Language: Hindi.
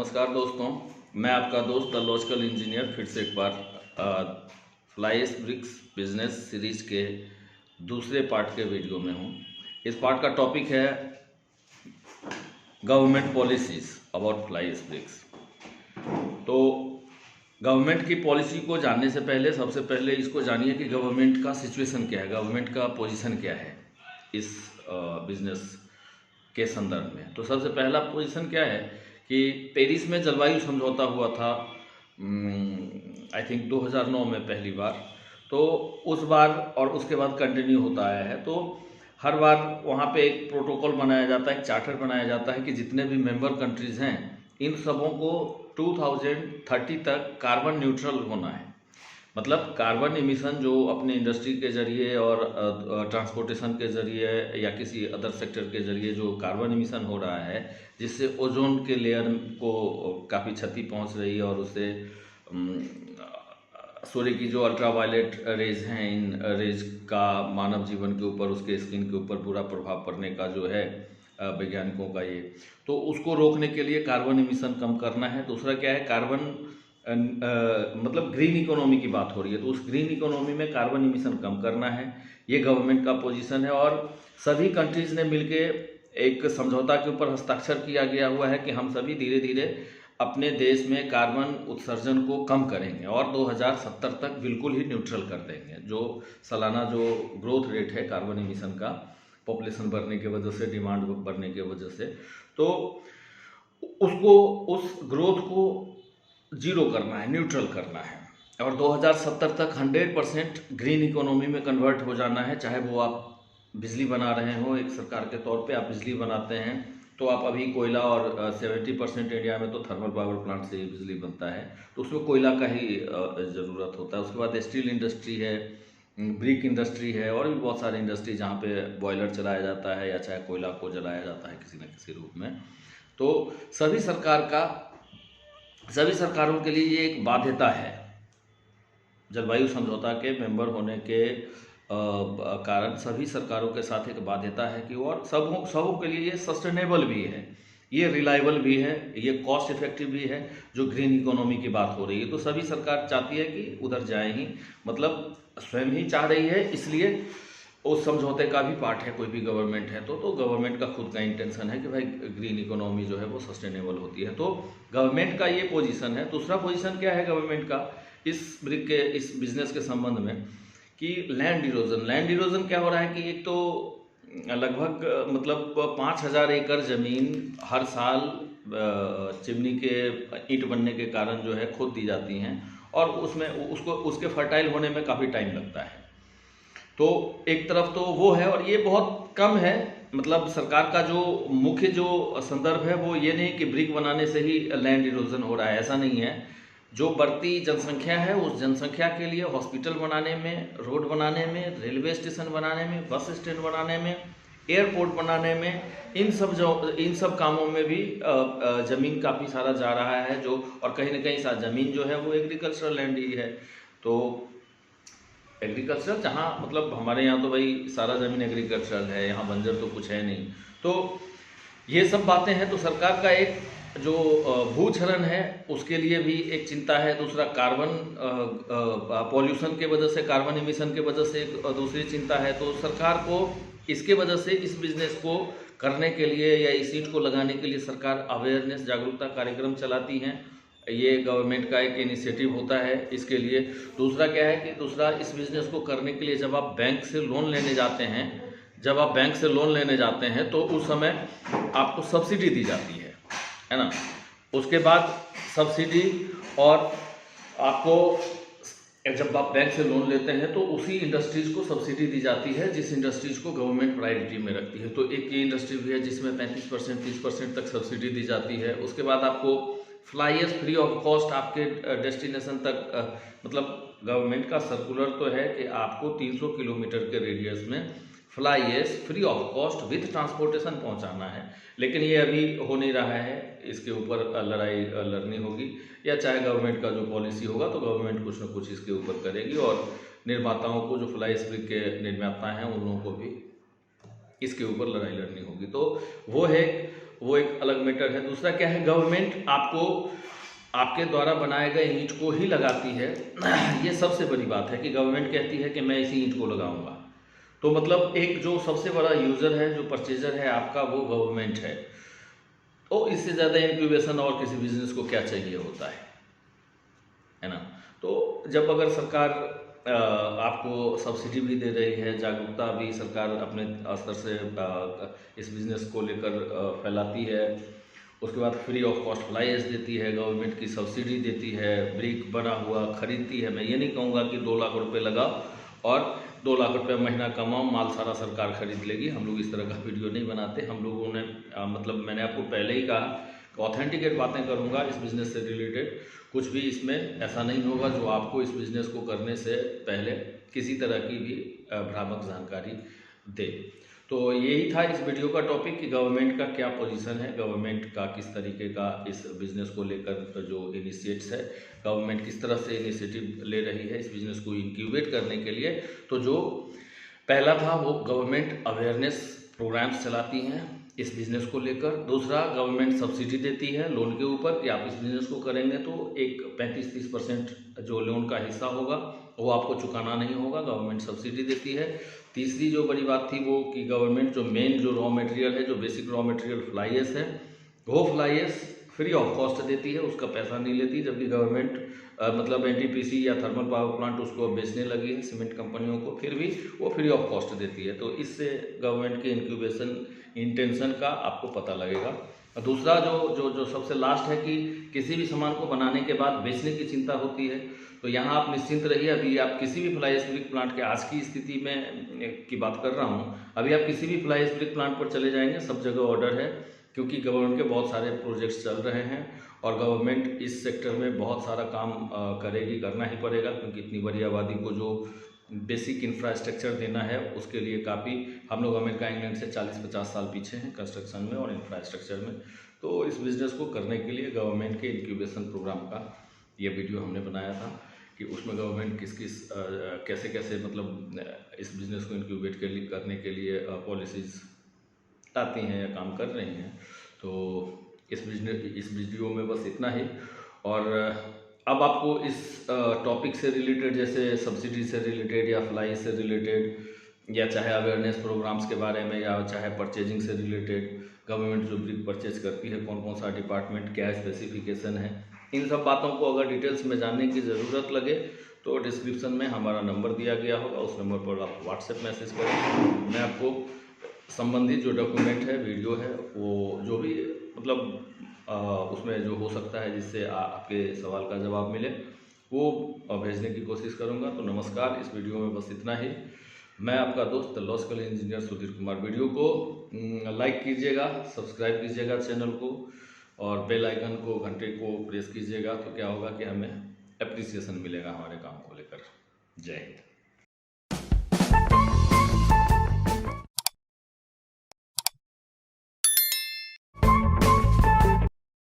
नमस्कार दोस्तों, मैं आपका दोस्त द लॉजिकल इंजीनियर फिर से एक बार फ्लाइस ब्रिक्स बिजनेस सीरीज के दूसरे पार्ट के वीडियो में हूँ। इस पार्ट का टॉपिक है government policies about fly ash bricks. तो गवर्नमेंट की पॉलिसी को जानने से पहले सबसे पहले इसको जानिए कि गवर्नमेंट का सिचुएशन क्या है, गवर्नमेंट का पोजीशन क्या है इस बिजनेस के संदर्भ में। तो सबसे पहला पोजीशन क्या है कि पेरिस में जलवायु समझौता हुआ था आई थिंक 2009 में पहली बार। तो उस बार और उसके बाद कंटिन्यू होता आया है। तो हर बार वहाँ पे एक प्रोटोकॉल बनाया जाता है, एक चार्टर बनाया जाता है कि जितने भी मेंबर कंट्रीज़ हैं इन सबों को 2030 तक कार्बन न्यूट्रल होना है। मतलब कार्बन इमिशन जो अपने इंडस्ट्री के ज़रिए और ट्रांसपोर्टेशन के ज़रिए या किसी अदर सेक्टर के ज़रिए जो कार्बन इमिशन हो रहा है, जिससे ओजोन के लेयर को काफ़ी क्षति पहुंच रही है और उससे सूर्य की जो अल्ट्रावायलेट रेज हैं, इन रेज का मानव जीवन के ऊपर, उसके स्किन के ऊपर बुरा प्रभाव पड़ने का जो है वैज्ञानिकों का ये, तो उसको रोकने के लिए कार्बन इमिशन कम करना है। दूसरा क्या है, कार्बन मतलब ग्रीन इकोनॉमी की बात हो रही है, तो उस ग्रीन इकोनॉमी में कार्बन इमिशन कम करना है। ये गवर्नमेंट का पोजीशन है और सभी कंट्रीज़ ने मिलके एक समझौता के ऊपर हस्ताक्षर किया गया हुआ है कि हम सभी धीरे धीरे अपने देश में कार्बन उत्सर्जन को कम करेंगे और 2070 तक बिल्कुल ही न्यूट्रल कर देंगे। जो सालाना जो ग्रोथ रेट है कार्बन इमिशन का, पॉपुलेशन बढ़ने की वजह से, डिमांड बढ़ने की वजह से, तो उसको, उस ग्रोथ को जीरो करना है, न्यूट्रल करना है और 2070 तक 100% ग्रीन इकोनॉमी में कन्वर्ट हो जाना है। चाहे वो आप बिजली बना रहे हो, एक सरकार के तौर पे आप बिजली बनाते हैं तो आप अभी कोयला, और 70% इंडिया में तो थर्मल पावर प्लांट से ही बिजली बनता है, तो उसमें कोयला का ही ज़रूरत होता है। उसके बाद स्टील इंडस्ट्री है, ब्रिक इंडस्ट्री है और भी बहुत सारी इंडस्ट्री जहाँ पे बॉयलर चलाया जाता है या चाहे कोयला को जलाया जाता है किसी न किसी रूप में। तो सभी सरकारों के लिए ये एक बाध्यता है, जलवायु समझौता के मेंबर होने के कारण सभी सरकारों के साथ एक बाध्यता है कि और सबों के लिए ये सस्टेनेबल भी है, ये रिलायबल भी है, ये कॉस्ट इफेक्टिव भी है। जो ग्रीन इकोनॉमी की बात हो रही है तो सभी सरकार चाहती है कि उधर जाए ही, मतलब स्वयं ही चाह रही है, इसलिए उस समझौते का भी पार्ट है। कोई भी गवर्नमेंट है तो गवर्नमेंट का खुद का इंटेंशन है कि भाई ग्रीन इकोनॉमी जो है वो सस्टेनेबल होती है। तो गवर्नमेंट का ये पोजीशन है। दूसरा पोजीशन क्या है गवर्नमेंट का इस बिजनेस के संबंध में कि लैंड इरोजन क्या हो रहा है कि एक तो लगभग मतलब 5000 एकड़ ज़मीन हर साल चिमनी के ईंट बनने के कारण जो है खोद दी जाती हैं और उसमें उसके फर्टाइल होने में काफ़ी टाइम लगता है। तो एक तरफ तो वो है और ये बहुत कम है। मतलब सरकार का जो मुख्य जो संदर्भ है वो ये नहीं कि ब्रिक बनाने से ही लैंड इरोजन हो रहा है, ऐसा नहीं है। जो बढ़ती जनसंख्या है उस जनसंख्या के लिए हॉस्पिटल बनाने में, रोड बनाने में, रेलवे स्टेशन बनाने में, बस स्टैंड बनाने में, एयरपोर्ट बनाने में, इन सब कामों में भी ज़मीन काफ़ी सारा जा रहा है। जो और कहीं ना कहीं सारी ज़मीन जो है वो एग्रीकल्चरल लैंड ही है। तो एग्रीकल्चर जहाँ, मतलब हमारे यहाँ तो भाई सारा ज़मीन एग्रीकल्चरल है, यहाँ बंजर तो कुछ है नहीं। तो ये सब बातें हैं। तो सरकार का एक जो भूक्षरण है उसके लिए भी एक चिंता है। दूसरा कार्बन पॉल्यूशन के वजह से, कार्बन इमिशन के वजह से दूसरी चिंता है। तो सरकार को इसके वजह से इस बिज़नेस को करने के लिए या इस ईंट को लगाने के लिए सरकार अवेयरनेस, जागरूकता कार्यक्रम चलाती हैं। ये गवर्नमेंट का एक इनिशिएटिव होता है इसके लिए। दूसरा क्या है कि इस बिज़नेस को करने के लिए जब आप बैंक से लोन लेने जाते हैं तो उस समय आपको सब्सिडी दी जाती है ना। उसके बाद सब्सिडी, और आपको जब आप बैंक से लोन लेते हैं तो उसी इंडस्ट्रीज़ को सब्सिडी दी जाती है जिस इंडस्ट्रीज़ को गवर्नमेंट प्रायोरिटी में रखती है। तो एक ये इंडस्ट्री भी है जिसमें 35%, 30% तक सब्सिडी दी जाती है। उसके बाद आपको fly ash free of cost आपके डेस्टिनेशन तक, मतलब गवर्नमेंट का सर्कुलर तो है कि आपको 300 किलोमीटर के रेडियस में fly ash free of cost with transportation पहुंचाना है। लेकिन ये अभी हो नहीं रहा है, इसके ऊपर लड़ाई लड़नी होगी, या चाहे गवर्नमेंट का जो पॉलिसी होगा तो गवर्नमेंट कुछ न कुछ इसके ऊपर करेगी और निर्माताओं को, जो फ्लाई एश के निर्माता हैं, उन लोगों को भी इसके ऊपर लड़ाई लड़नी होगी। तो वो है वो एक अलग मैटर है। दूसरा क्या है, गवर्नमेंट आपको आपके द्वारा बनाए गए ईंट को ही लगाती है। ये सबसे बड़ी बात है कि गवर्नमेंट कहती है कि मैं इसी ईंट को लगाऊंगा, तो मतलब एक जो सबसे बड़ा यूज़र है, जो परचेजर है आपका, वो गवर्नमेंट है। तो इससे ज़्यादा इंक्यूबेशन और किसी बिजनेस को क्या चाहिए होता है ना। तो जब अगर सरकार आपको सब्सिडी भी दे रही है, जागरूकता भी सरकार अपने स्तर से इस बिज़नेस को लेकर फैलाती है, उसके बाद free of cost fly ash देती है, गवर्नमेंट की सब्सिडी देती है, ब्रिक बना हुआ खरीदती है। मैं ये नहीं कहूँगा कि 2 लाख रुपए लगाओ और 2 लाख रुपए महीना कमाओ, माल सारा सरकार खरीद लेगी। हम लोग इस तरह का वीडियो नहीं बनाते। हम लोगों ने मतलब मैंने आपको पहले ही कहा, ऑथेंटिकेट बातें करूंगा इस बिज़नेस से रिलेटेड। कुछ भी इसमें ऐसा नहीं होगा जो आपको इस बिज़नेस को करने से पहले किसी तरह की भी भ्रामक जानकारी दे। तो यही था इस वीडियो का टॉपिक कि गवर्नमेंट का क्या पोजीशन है, गवर्नमेंट का किस तरीके का इस बिज़नेस को लेकर जो इनिशिएट्स है, गवर्नमेंट किस तरह से इनिशिएटिव ले रही है इस बिज़नेस को इंक्यूबेट करने के लिए। तो जो पहला था वो गवर्नमेंट अवेयरनेस प्रोग्राम्स चलाती हैं इस बिज़नेस को लेकर। दूसरा, गवर्नमेंट सब्सिडी देती है लोन के ऊपर कि आप इस बिज़नेस को करेंगे तो एक 35-30% जो लोन का हिस्सा होगा वो आपको चुकाना नहीं होगा, गवर्नमेंट सब्सिडी देती है। तीसरी जो बड़ी बात थी वो कि गवर्नमेंट जो मेन जो रॉ मटेरियल है, जो basic raw material fly ash है, वो fly ash free of cost देती है, उसका पैसा नहीं लेती। जबकि गवर्नमेंट मतलब एनटीपीसी या थर्मल पावर प्लांट उसको बेचने लगी है सीमेंट कंपनियों को, फिर भी वो फ्री ऑफ कॉस्ट देती है। तो इससे गवर्नमेंट की इंक्यूबेशन इंटेंशन का आपको पता लगेगा। दूसरा जो सबसे लास्ट है कि किसी भी सामान को बनाने के बाद बेचने की चिंता होती है, तो यहाँ आप निश्चिंत रहिए। अभी आप किसी भी फ्लाई ऐश ब्रिक प्लांट के आज की स्थिति में की बात कर रहा हूँ, अभी आप किसी भी फ्लाई ऐश ब्रिक प्लांट पर चले जाएंगे, सब जगह ऑर्डर है, क्योंकि गवर्नमेंट के बहुत सारे प्रोजेक्ट्स चल रहे हैं और गवर्नमेंट इस सेक्टर में बहुत सारा काम करेगी, करना ही पड़ेगा, क्योंकि इतनी बड़ी आबादी को जो बेसिक इंफ्रास्ट्रक्चर देना है उसके लिए काफ़ी हम लोग अमेरिका इंग्लैंड से 40-50 साल पीछे हैं कंस्ट्रक्शन में और इंफ्रास्ट्रक्चर में। तो इस बिज़नेस को करने के लिए गवर्नमेंट के इंक्यूबेशन प्रोग्राम का ये वीडियो हमने बनाया था कि उसमें गवर्नमेंट किस कैसे कैसे मतलब इस बिज़नेस को इंक्यूबेट करने के लिए पॉलिसीज़ लाती हैं या काम कर रही हैं। तो इस वीडियो में बस इतना ही। और अब आपको इस टॉपिक से रिलेटेड, जैसे सब्सिडी से रिलेटेड या फ्लाई से रिलेटेड या चाहे अवेयरनेस प्रोग्राम्स के बारे में या चाहे परचेजिंग से रिलेटेड, गवर्नमेंट जो ब्रिक परचेज करती है, कौन कौन सा डिपार्टमेंट, क्या स्पेसिफिकेशन है, इन सब बातों को अगर डिटेल्स में जानने की ज़रूरत लगे तो डिस्क्रिप्शन में हमारा नंबर दिया गया होगा, उस नंबर पर आप व्हाट्सएप मैसेज करें। मैं आपको संबंधित जो डॉक्यूमेंट है, वीडियो है, वो जो भी मतलब उसमें जो हो सकता है जिससे आपके सवाल का जवाब मिले वो भेजने की कोशिश करूंगा। तो नमस्कार, इस वीडियो में बस इतना ही। मैं आपका दोस्त logical engineer Sudhir Kumar. Video को लाइक कीजिएगा, सब्सक्राइब कीजिएगा चैनल को और बेल आइकन को, घंटे को प्रेस कीजिएगा। तो क्या होगा कि हमें एप्रिसिएशन मिलेगा हमारे काम को लेकर। जय हिंद।